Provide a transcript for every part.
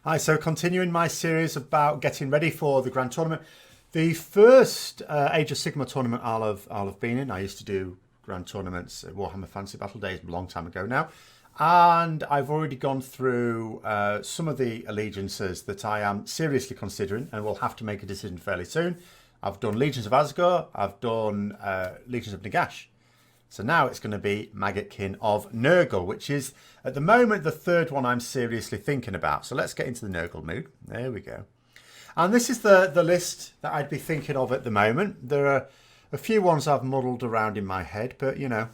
Hi, so continuing my series about getting ready for the Grand Tournament. The first Age of Sigmar tournament I'll have been in. I used to do Grand Tournaments at Warhammer Fantasy Battle Days a long time ago now. And I've already gone through some of the allegiances that I am seriously considering and will have to make a decision fairly soon. I've done Legions of Asgore, I've done Legions of Nagash. So now it's going to be Maggotkin of Nurgle, which is at the moment the third one I'm seriously thinking about. So let's get into the Nurgle mood. There we go. And this is the list that I'd be thinking of at the moment. There are a few ones I've muddled around in my head, but you know.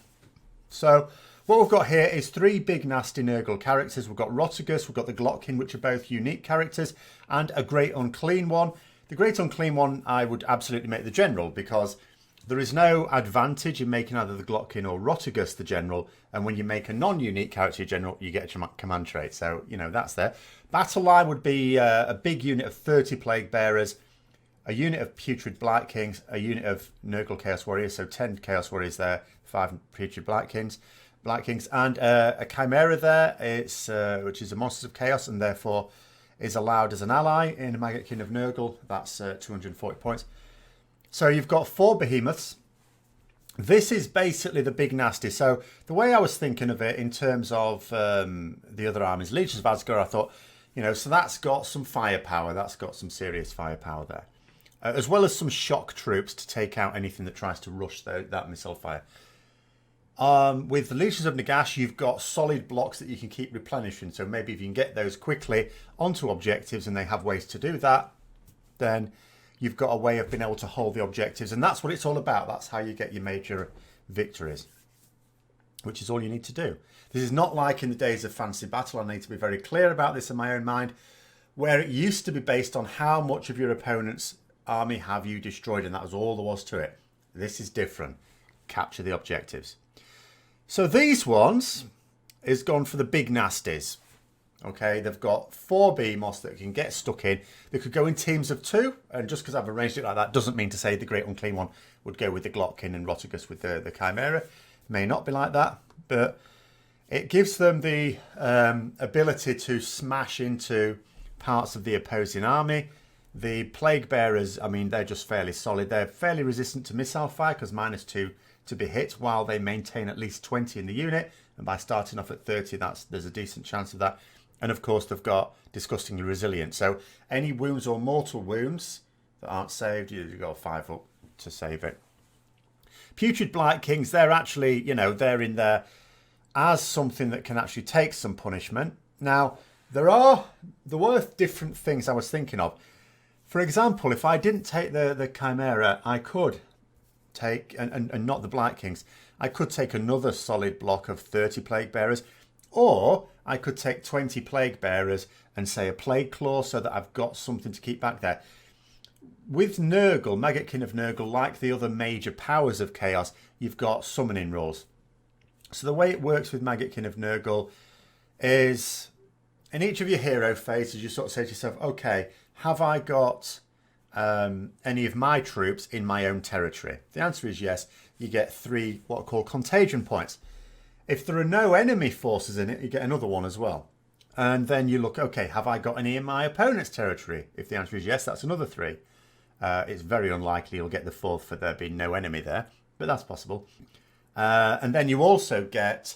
So what we've got here is three big nasty Nurgle characters. We've got Rotigus, we've got the Glotkin, which are both unique characters, and a Great Unclean one. The Great Unclean one I would absolutely make the general because there is no advantage in making either the Glotkin or Rotigus the general, and when you make a non-unique character general, you get a command trait. So, you know, that's there. Battle line would be a big unit of 30 Plague Bearers, a unit of Putrid Blight Kings, a unit of Nurgle Chaos Warriors, so 10 Chaos Warriors there, 5 Putrid Blight Kings, and a Chimera there, it's which is a Monsters of Chaos, and therefore is allowed as an ally in Maggotkin of Nurgle. That's 240 points. So you've got 4 behemoths. This is basically the big nasty. So the way I was thinking of it in terms of the other armies, Legions of Asgore, I thought, you know, so that's got some firepower. That's got some serious firepower there. As well as some shock troops to take out anything that tries to rush that missile fire. With the Legions of Nagash, you've got solid blocks that you can keep replenishing. So maybe if you can get those quickly onto objectives and they have ways to do that, then you've got a way of being able to hold the objectives. And that's what it's all about. That's how you get your major victories, which is all you need to do. This is not like in the days of Fantasy Battle. I need to be very clear about this in my own mind, where it used to be based on how much of your opponent's army have you destroyed, and that was all there was to it. This is different. Capture the objectives. So these ones is gone for the big nasties. Okay, they've got 4 behemoths that can get stuck in. They could go in teams of 2, and just because I've arranged it like that doesn't mean to say the Great Unclean one would go with the Glotkin and Rotigus with the Chimera. It may not be like that, but it gives them the ability to smash into parts of the opposing army. The Plague Bearers, I mean, they're just fairly solid. They're fairly resistant to missile fire because -2 to be hit while they maintain at least 20 in the unit. And by starting off at 30, there's a decent chance of that. And of course, they've got disgustingly resilient. So any wounds or mortal wounds that aren't saved, you've got 5 up to save it. Putrid Blight Kings, they're actually, you know, they're in there as something that can actually take some punishment. Now, there were different things I was thinking of. For example, if I didn't take the Chimera, I could take, and not the Blight Kings, I could take another solid block of 30 Plague Bearers, or I could take 20 Plague Bearers and say a Plague Claw so that I've got something to keep back there. With Nurgle, Maggotkin of Nurgle, like the other major powers of Chaos, you've got summoning rules. So the way it works with Maggotkin of Nurgle is in each of your hero phases, you sort of say to yourself, okay, have I got any of my troops in my own territory? The answer is yes. You get 3 what are called contagion points. If there are no enemy forces in it, you get another one as well. And then you look, okay, have I got any in my opponent's territory? If the answer is yes, that's another 3. It's very unlikely you'll get the 4th for there being no enemy there, but that's possible. And then you also get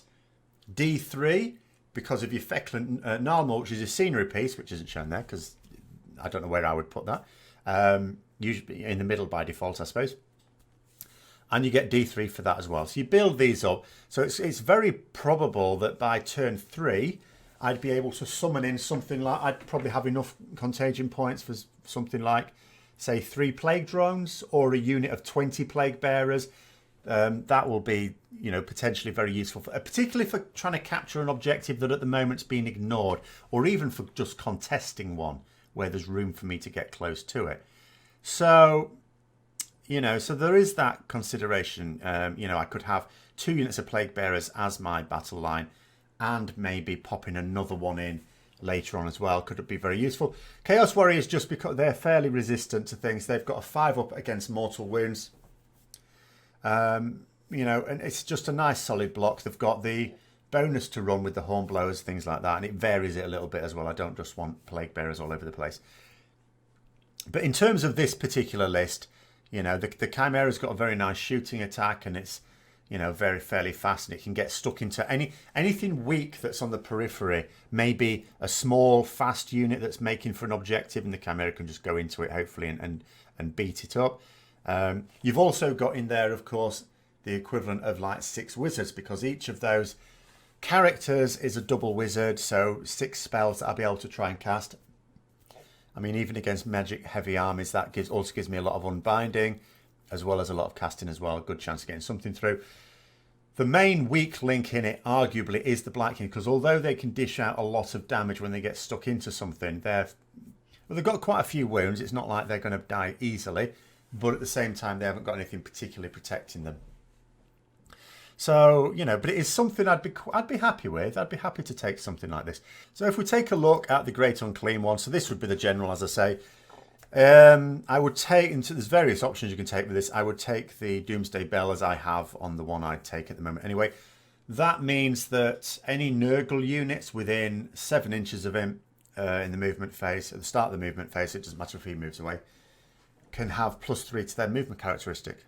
D3 because of your Fecklent Nalmor, which is a scenery piece, which isn't shown there because I don't know where I would put that. Usually in the middle by default, I suppose. And you get D3 for that as well. So you build these up. So it's very probable that by turn 3, I'd be able to summon in something like, I'd probably have enough contagion points for something like, say, 3 Plague Drones or a unit of 20 Plague Bearers. That will be, you know, potentially very useful, particularly for trying to capture an objective that at the moment's been ignored, or even for just contesting one where there's room for me to get close to it. So, you know, so there is that consideration. You know, I could have 2 units of Plague Bearers as my battle line and maybe popping another one in later on as well. Could it be very useful? Chaos Warriors, just because they're fairly resistant to things, they've got a 5 up against mortal wounds. You know, and it's just a nice solid block. They've got the bonus to run with the horn blowers, things like that, and it varies it a little bit as well. I don't just want plague bearers all over the place. But in terms of this particular list, you know, the Chimera's got a very nice shooting attack, and it's, you know, fairly fast, and it can get stuck into anything weak that's on the periphery. Maybe a small, fast unit that's making for an objective, and the Chimera can just go into it, hopefully, and beat it up. You've also got in there, of course, the equivalent of like 6 wizards, because each of those characters is a double wizard, so 6 spells that I'll be able to try and cast. I mean, even against magic heavy armies, that also gives me a lot of unbinding, as well as a lot of casting as well. A good chance of getting something through. The main weak link in it, arguably, is the Black King, because although they can dish out a lot of damage when they get stuck into something, they've got quite a few wounds. It's not like they're going to die easily, but at the same time, they haven't got anything particularly protecting them. So, you know, but it is something I'd be happy with. I'd be happy to take something like this. So if we take a look at the Great Unclean one, so this would be the general, as I say. I would take, and so there's various options you can take with this. I would take the Doomsday Bell as I have on the one I take at the moment. Anyway, that means that any Nurgle units within 7 inches of him in the movement phase, at the start of the movement phase, it doesn't matter if he moves away, can have +3 to their movement characteristic.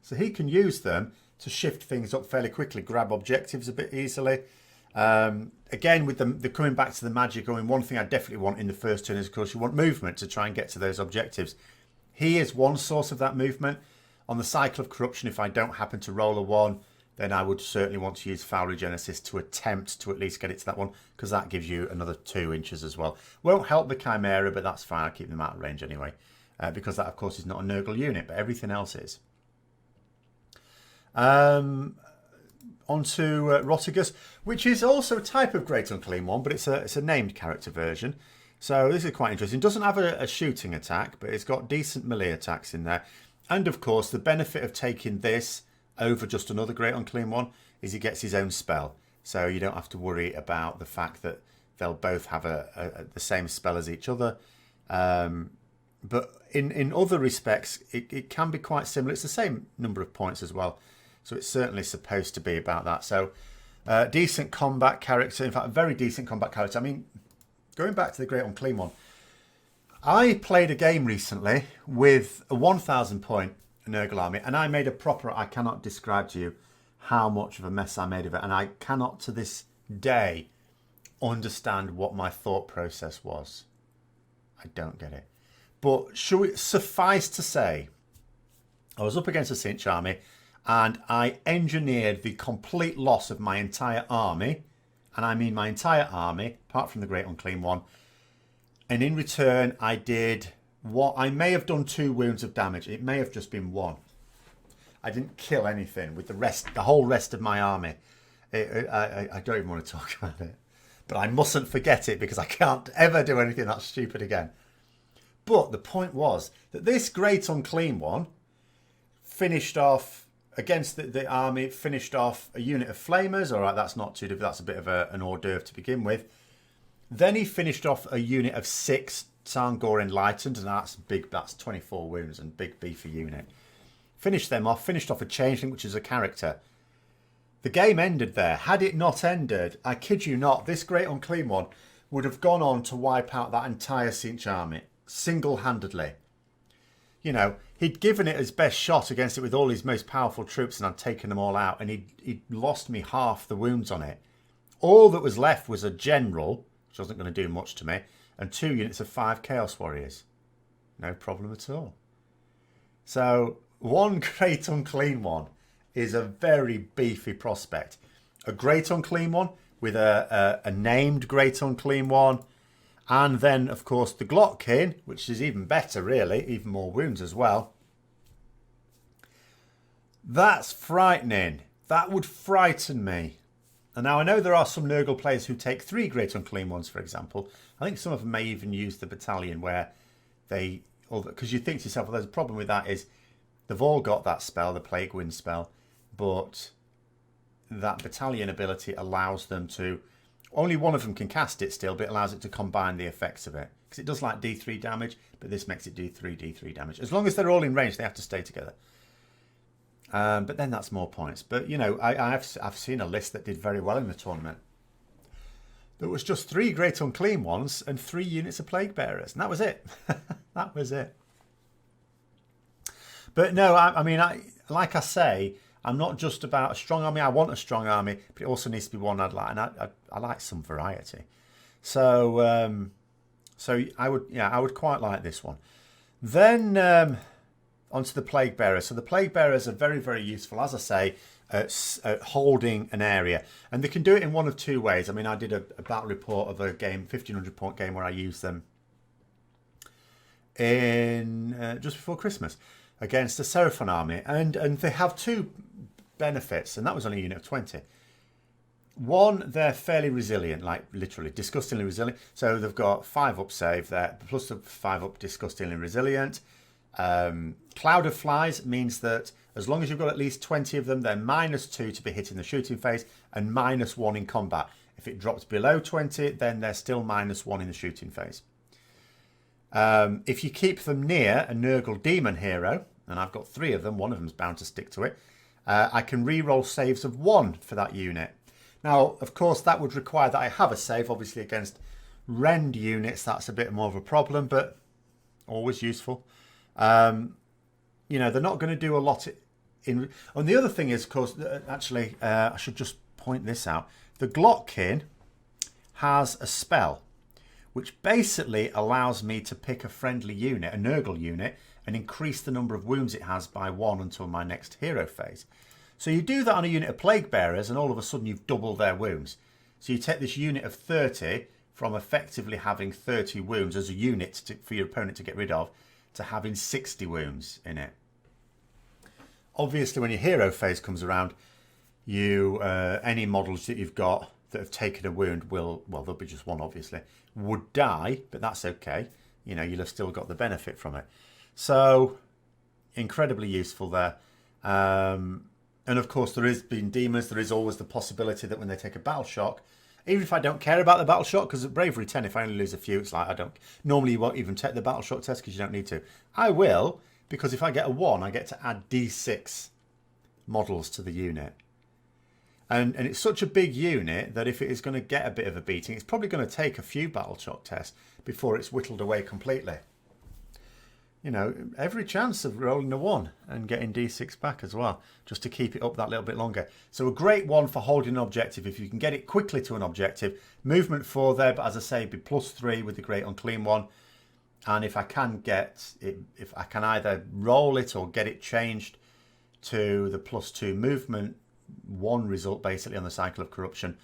So he can use them to shift things up fairly quickly, grab objectives a bit easily. Again, with the coming back to the magic, I mean, one thing I definitely want in the first turn is, of course, you want movement to try and get to those objectives. He is one source of that movement. On the Cycle of Corruption, if I don't happen to roll a 1, then I would certainly want to use Foul Regenesis to attempt to at least get it to that one, because that gives you another 2 inches as well. Won't help the Chimera, but that's fine. I'll keep them out of range anyway, because that, of course, is not a Nurgle unit, but everything else is. Onto Rotigus, which is also a type of Great Unclean one, but it's a named character version. So this is quite interesting. It doesn't have a shooting attack, but it's got decent melee attacks in there. And of course, the benefit of taking this over just another Great Unclean one is he gets his own spell. So you don't have to worry about the fact that they'll both have the same spell as each other. But in other respects, it can be quite similar. It's the same number of points as well. So it's certainly supposed to be about that. So decent combat character. In fact, a very decent combat character. I mean, going back to the Great Unclean one, I played a game recently with a 1,000 point Nurgle army, and I made a proper, I cannot describe to you how much of a mess I made of it. And I cannot to this day understand what my thought process was. I don't get it. But should we suffice to say, I was up against a Cinch army, and I engineered the complete loss of my entire army. And I mean my entire army, apart from the Great Unclean one. And in return, I did what I may have done 2 wounds of damage. It may have just been 1. I didn't kill anything with the whole rest of my army. I don't even want to talk about it. But I mustn't forget it, because I can't ever do anything that stupid again. But the point was that this Great Unclean one finished off against the army, finished off a unit of flamers. All right, that's not too difficult. That's a bit of an hors d'oeuvre to begin with. Then he finished off a unit of 6 Tangor Enlightened, and that's big. That's 24 wounds and big beefy unit. Finished them off. Finished off a Changeling, which is a character. The game ended there. Had it not ended, I kid you not, this Great Unclean one would have gone on to wipe out that entire Cinch army single-handedly. You know, he'd given it his best shot against it with all his most powerful troops, and I'd taken them all out, and he'd lost me half the wounds on it. All that was left was a general, which wasn't going to do much to me, and 2 units of 5 Chaos Warriors. No problem at all. So, one Great Unclean one is a very beefy prospect. A Great Unclean one with a named Great Unclean one. And then, of course, the Maggotkin, which is even better, really. Even more wounds as well. That's frightening. That would frighten me. And now I know there are some Nurgle players who take 3 Great Unclean ones, for example. I think some of them may even use the battalion where they... Because you think to yourself, well, there's a problem with that is they've all got that spell, the Plague Wind spell. But that battalion ability allows them to... Only one of them can cast it still, but it allows it to combine the effects of it. Because it does like D3 damage, but this makes it do 3 D3 damage. As long as they're all in range, they have to stay together. But then that's more points. But, you know, I've seen a list that did very well in the tournament. There was just 3 Great Unclean Ones and 3 units of Plague Bearers. And that was it. That was it. But no, I mean, like I say, I'm not just about a strong army. I want a strong army, but it also needs to be one I'd like. And I like some variety. So, I would quite like this one. Then onto the Plague Bearers. So the Plague Bearers are very, very useful, as I say, at holding an area. And they can do it in one of 2 ways. I mean, I did a battle report of a game, 1500 point game, where I used them in just before Christmas against the Seraphon army. And they have 2 benefits, and that was only a unit of 20. One, they're fairly resilient, like literally disgustingly resilient. So they've got 5 up save there, plus the 5 up disgustingly resilient. Cloud of Flies means that as long as you've got at least 20 of them, they're -2 to be hit in the shooting phase and -1 in combat. If it drops below 20, then they're still -1 in the shooting phase. If you keep them near a Nurgle demon hero, and I've got 3 of them, one of them's bound to stick to it, I can re-roll saves of 1 for that unit. Now, of course, that would require that I have a save. Obviously, against rend units, that's a bit more of a problem, but always useful. You know, they're not going to do a lot in... And the other thing is, of course, actually, I should just point this out. The Maggotkin has a spell, which basically allows me to pick a friendly unit, a Nurgle unit, and increase the number of wounds it has by 1 until my next hero phase. So you do that on a unit of Plague Bearers, and all of a sudden you've doubled their wounds. So you take this unit of 30 from effectively having 30 wounds as a unit for your opponent to get rid of, to having 60 wounds in it. Obviously, when your hero phase comes around, you any models that you've got that have taken a wound will, well, there'll be just one, obviously, would die, but that's okay. You know, you'll have still got the benefit from it. So, incredibly useful there. And of course, there is being demons, there is always the possibility that when they take a battle shock, even if I don't care about the battle shock, because at Bravery 10, if I only lose a few, it's like I don't... Normally, you won't even take the battle shock test because you don't need to. I will, because if I get a 1, I get to add D6 models to the unit. And it's such a big unit that if it is going to get a bit of a beating, it's probably going to take a few battle shock tests before it's whittled away completely. You know, every chance of rolling a 1 and getting D6 back as well, just to keep it up that little bit longer. So a great one for holding an objective. If you can get it quickly to an objective, movement 4 there, but as I say, be +3 with the Great Unclean One. And if I can get it, if I can either roll it or get it changed to the +2 movement 1 result, basically on the Cycle of Corruption,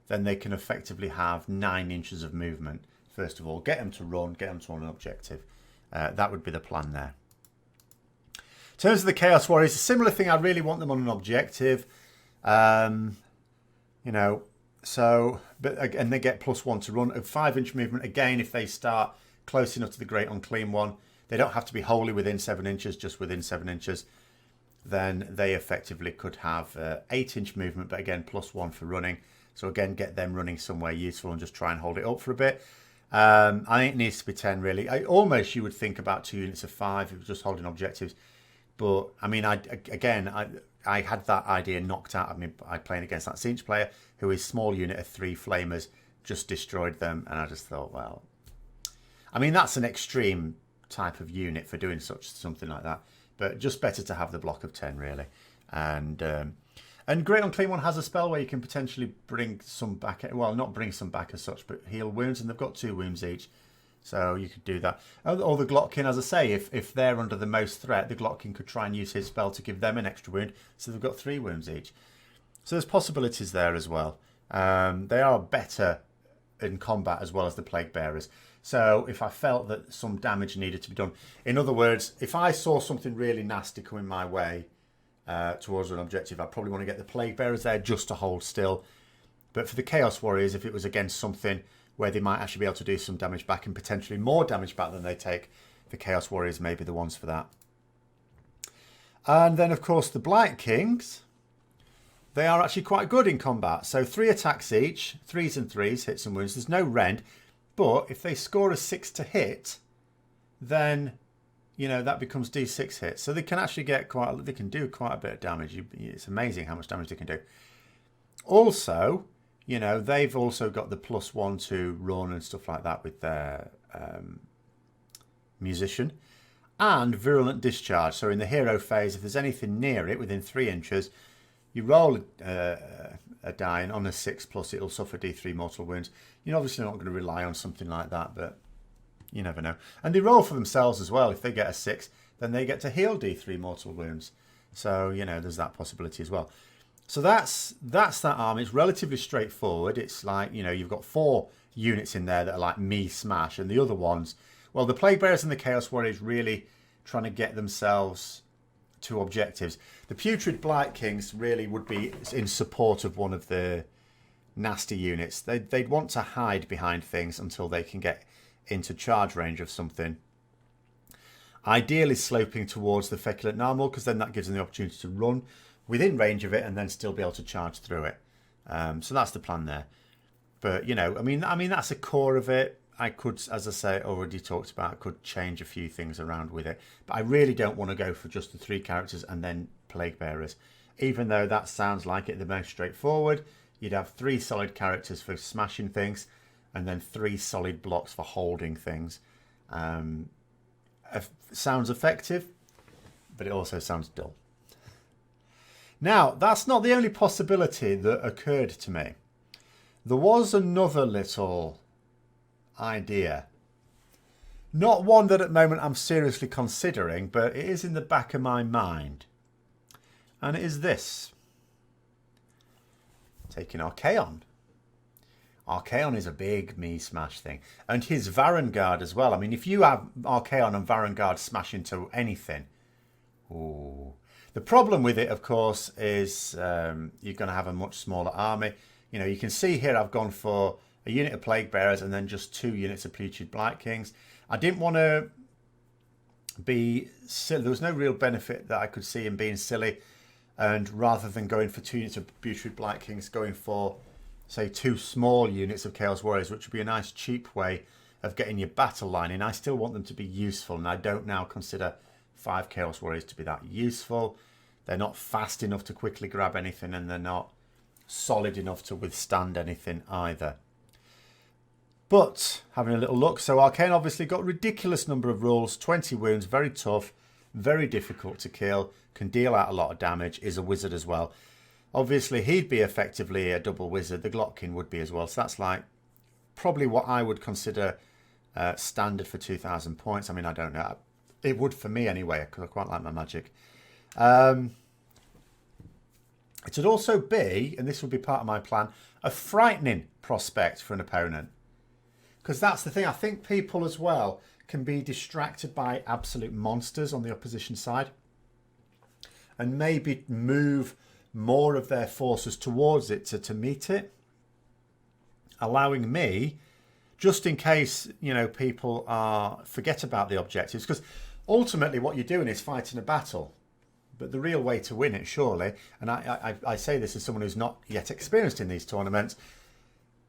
then they can effectively have 9 inches of movement. First of all, get them to run, get them to an objective. That would be the plan there. In terms of the Chaos Warriors, a similar thing. I really want them on an objective. You know, so, but again, they get +1 to run. A 5-inch movement, again, if they start close enough to the Great Unclean One, they don't have to be wholly within 7 inches, just within 7 inches. Then they effectively could have 8-inch movement, but again, +1 for running. So again, get them running somewhere useful and just try and hold it up for a bit. I think it needs to be 10, really. Almost you would think about 2 units of 5 if it was just holding objectives. But, I mean, I had that idea knocked out of me by playing against that Cinch player, who is small unit of 3 flamers, just destroyed them. And I just thought, well, I mean, that's an extreme type of unit for doing something like that. But just better to have the block of 10, really. And Great Unclean One has a spell where you can potentially bring some back. Well, not bring some back as such, but heal wounds. And they've got 2 wounds each. So you could do that. Or the Maggotkin, as I say, if they're under the most threat, the Maggotkin could try and use his spell to give them an extra wound. So they've got 3 wounds each. So there's possibilities there as well. They are better in combat as well as the Plague Bearers. So if I felt that some damage needed to be done. In other words, if I saw something really nasty coming my way, towards an objective, I'd probably want to get the Plague Bearers there just to hold still. But for the Chaos Warriors, if it was against something where they might actually be able to do some damage back and potentially more damage back than they take, the Chaos Warriors may be the ones for that. And then, of course, the Blight Kings, they are actually quite good in combat. So 3 attacks each, 3s and 3s, hits and wounds. There's no rend, but if they score a 6 to hit, then you know, that becomes D6 hits. So they can actually get they can do quite a bit of damage. It's amazing how much damage they can do. Also, you know, they've also got the +1 to run and stuff like that with their musician. And virulent discharge. So in the hero phase, if there's anything near it within 3 inches, you roll a die, and on a 6+, it'll suffer D3 mortal wounds. You're obviously not going to rely on something like that, but you never know. And they roll for themselves as well. If they get a 6, then they get to heal D3 mortal wounds. So, you know, there's that possibility as well. So that's that army. It's relatively straightforward. It's like, you know, you've got 4 units in there that are like me smash, and the other ones, well, the Plague Bearers and the Chaos Warriors really trying to get themselves to objectives. The Putrid Blight Kings really would be in support of one of the nasty units. They'd want to hide behind things until they can get into charge range of something. Ideally sloping towards the Feculent Narmal, because then that gives them the opportunity to run within range of it and then still be able to charge through it. So that's the plan there. But, you know, I mean that's the core of it. I could, as I say, already talked about, could change a few things around with it. But I really don't want to go for just the 3 characters and then Plague Bearers. Even though that sounds like it the most straightforward, you'd have 3 solid characters for smashing things and then 3 solid blocks for holding things. Sounds effective, but it also sounds dull. Now, that's not the only possibility that occurred to me. There was another little idea. Not one that at the moment I'm seriously considering, but it is in the back of my mind. And it is this. Taking Archaon. Archaon is a big me smash thing. And his Varangard as well. I mean, if you have Archaon and Varangard smash into anything, ooh. The problem with it, of course, is you're going to have a much smaller army. You know, you can see here I've gone for a unit of Plague Bearers and then just 2 units of Putrid Blight Kings. I didn't want to be silly. There was no real benefit that I could see in being silly. And rather than going for 2 units of Putrid Blight Kings, going for, say, 2 small units of Chaos Warriors, which would be a nice cheap way of getting your battle line in. I still want them to be useful, and I don't now consider 5 Chaos Warriors to be that useful. They're not fast enough to quickly grab anything, and they're not solid enough to withstand anything either. But having a little look, so Arcane obviously got a ridiculous number of rules, 20 wounds, very tough, very difficult to kill, can deal out a lot of damage, is a wizard as well. Obviously he'd be effectively a double wizard, the Glotkin would be as well, so that's like probably what I would consider standard for 2,000 points. I mean, I don't know, it would for me anyway, because I quite like my magic. It would also be, and this would be part of my plan, a frightening prospect for an opponent. Because that's the thing, I think people as well can be distracted by absolute monsters on the opposition side. And maybe move more of their forces towards it to meet it. Allowing me, just in case, you know, people forget about the objectives. Because ultimately what you're doing is fighting a battle. But the real way to win it, surely, and I say this as someone who's not yet experienced in these tournaments,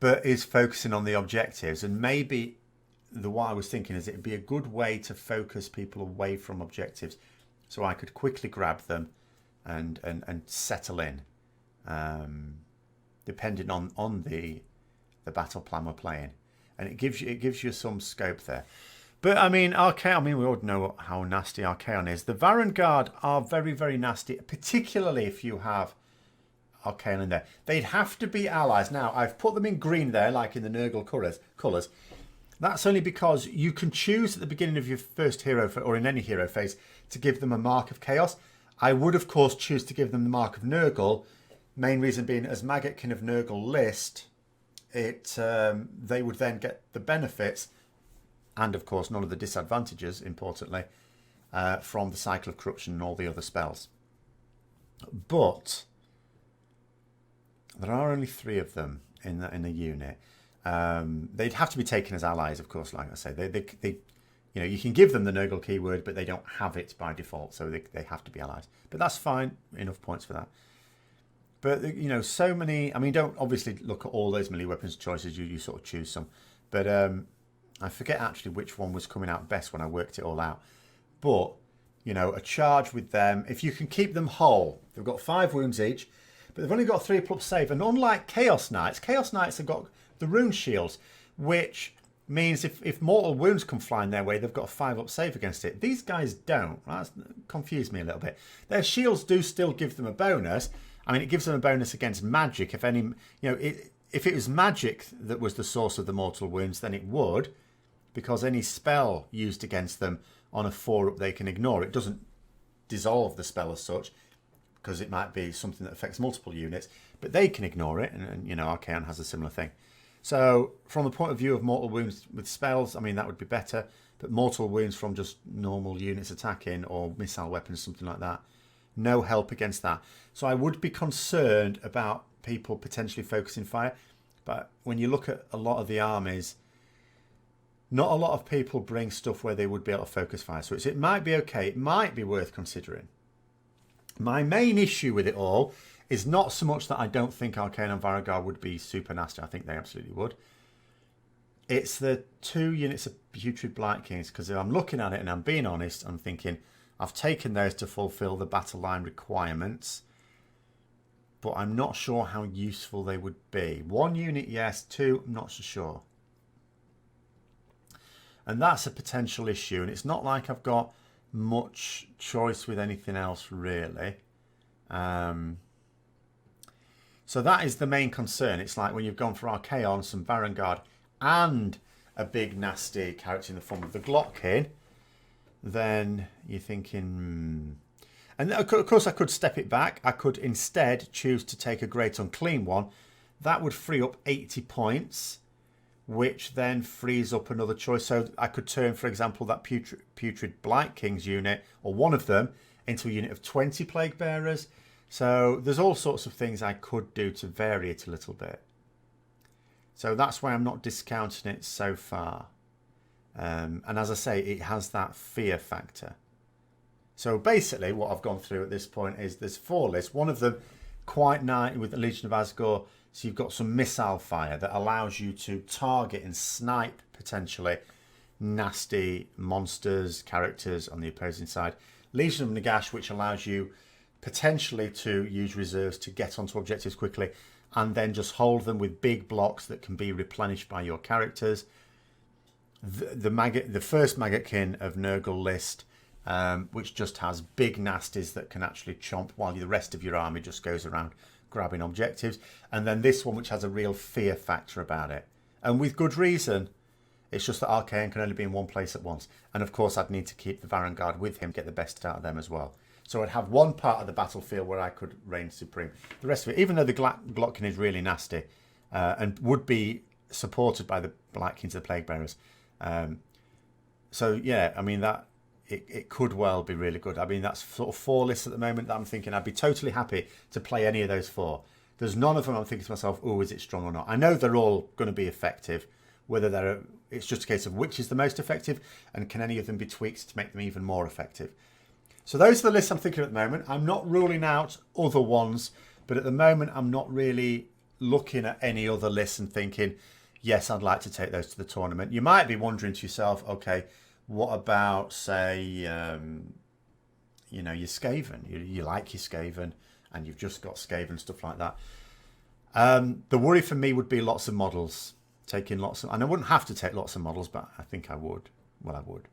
but is focusing on the objectives. And maybe what I was thinking is it'd be a good way to focus people away from objectives, so I could quickly grab them and settle in, depending on the battle plan we're playing, and it gives you some scope there. But I mean, Archaon, I mean, we all know how nasty Archaon is. The Varangard are very, very nasty, particularly if you have Archaon in there. They'd have to be allies. Now, I've put them in green there, like in the Nurgle colours. That's only because you can choose at the beginning of your first hero, or in any hero phase, to give them a Mark of Chaos. I would, of course, choose to give them the Mark of Nurgle. Main reason being, as Maggotkin of Nurgle list, they would then get the benefits, and of course none of the disadvantages, importantly, from the Cycle of Corruption and all the other spells. But there are only 3 of them in the unit. They'd have to be taken as allies, of course. Like I say, they you know, you can give them the Nurgle keyword, but they don't have it by default, so they have to be allies. But that's fine, enough points for that. But you know, so many. I mean, don't obviously look at all those melee weapons choices. You sort of choose some, but I forget actually which one was coming out best when I worked it all out. But, you know, a charge with them, if you can keep them whole, they've got 5 wounds each, but they've only got 3+ save. And unlike Chaos Knights have got the rune shields, which means if mortal wounds come flying their way, they've got a 5+ save against it. These guys don't. That's confused me a little bit. Their shields do still give them a bonus. I mean, it gives them a bonus against magic. If any, you know, if it was magic that was the source of the mortal wounds, then it would, because any spell used against them on a 4-up, they can ignore. It doesn't dissolve the spell as such, because it might be something that affects multiple units, but they can ignore it, and you know, Archaon has a similar thing. So from the point of view of mortal wounds with spells, I mean, that would be better, but mortal wounds from just normal units attacking or missile weapons, something like that, no help against that. So I would be concerned about people potentially focusing fire, but when you look at a lot of the armies, not a lot of people bring stuff where they would be able to focus fire. So it might be okay, it might be worth considering. My main issue with it all is not so much that I don't think Arcane and Varagard would be super nasty. I think they absolutely would. It's the 2 units of Putrid Blight Kings, because if I'm looking at it and I'm being honest, I'm thinking I've taken those to fulfill the battle line requirements, but I'm not sure how useful they would be. 1 unit, yes. 2, I'm not so sure. And that's a potential issue, and it's not like I've got much choice with anything else really. So that is the main concern. It's like when you've gone for Archaon, some Varangard, and a big nasty character in the form of the Glotkin, then you're thinking... And of course I could step it back. I could instead choose to take a Great Unclean one. That would free up 80 points, which then frees up another choice. So I could turn, for example, that Putrid Blight Kings unit, or one of them, into a unit of 20 Plague Bearers. So there's all sorts of things I could do to vary it a little bit. So that's why I'm not discounting it so far. And as I say, it has that fear factor. So basically what I've gone through at this point is there's 4 lists. One of them quite nice with the Legion of Asgore. So you've got some missile fire that allows you to target and snipe potentially nasty monsters, characters on the opposing side. Legion of Nagash, which allows you potentially to use reserves to get onto objectives quickly and then just hold them with big blocks that can be replenished by your characters. The first Maggotkin of Nurgle list, which just has big nasties that can actually chomp while the rest of your army just goes around grabbing objectives. And then this one, which has a real fear factor about it. And with good reason. It's just that Archaon can only be in one place at once. And of course, I'd need to keep the Varangard with him, get the best out of them as well. So I'd have one part of the battlefield where I could reign supreme. The rest of it, even though the Glotkin is really nasty and would be supported by the Blight Kings of the Plague Bearers. So yeah, I mean, that it could well be really good. I mean, that's sort of 4 lists at the moment that I'm thinking I'd be totally happy to play any of those 4. There's none of them I'm thinking to myself, oh, is it strong or not? I know they're all going to be effective. Whether it's just a case of which is the most effective and can any of them be tweaked to make them even more effective. So those are the lists I'm thinking at the moment. I'm not ruling out other ones, but at the moment I'm not really looking at any other lists and thinking, yes, I'd like to take those to the tournament. You might be wondering to yourself, okay, what about, say, you know, your Skaven? You like your Skaven and you've just got Skaven, stuff like that. The worry for me would be lots of models. Taking lots of, and I wouldn't have to take lots of models, but I think I would. Well, I would.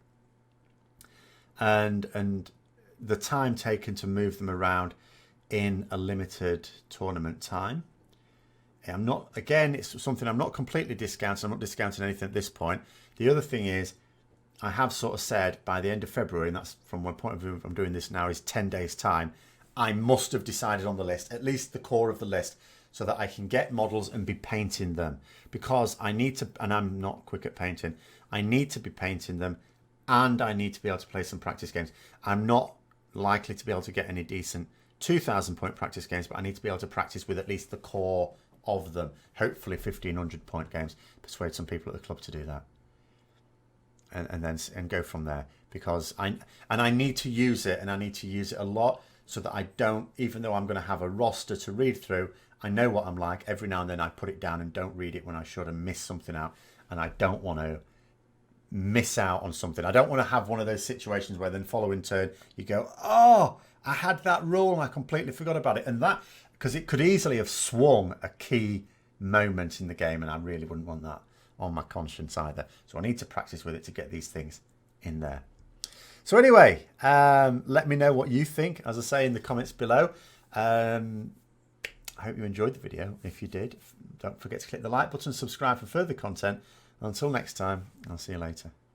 And the time taken to move them around in a limited tournament time. I'm not, again, it's something I'm not completely discounting. I'm not discounting anything at this point. The other thing is, I have sort of said by the end of February, and that's from my point of view, I'm doing this now, is 10 days time. I must have decided on the list, at least the core of the list, so that I can get models and be painting them. Because I need to, and I'm not quick at painting, I need to be painting them and I need to be able to play some practice games. I'm not likely to be able to get any decent 2,000 point practice games, but I need to be able to practice with at least the core of them. Hopefully 1,500 point games. Persuade some people at the club to do that. And then go from there. Because I need to use it, and I need to use it a lot so that I don't, even though I'm going to have a roster to read through, I know what I'm like. Every now and then I put it down and don't read it when I should and miss something out. And I don't want to miss out on something. I don't want to have one of those situations where then following turn you go, oh, I had that rule and I completely forgot about it. And that, because it could easily have swung a key moment in the game, and I really wouldn't want that on my conscience either. So I need to practice with it to get these things in there. So anyway, let me know what you think, as I say, in the comments below. I hope you enjoyed the video. If you did, don't forget to click the like button, subscribe for further content. Until next time, I'll see you later.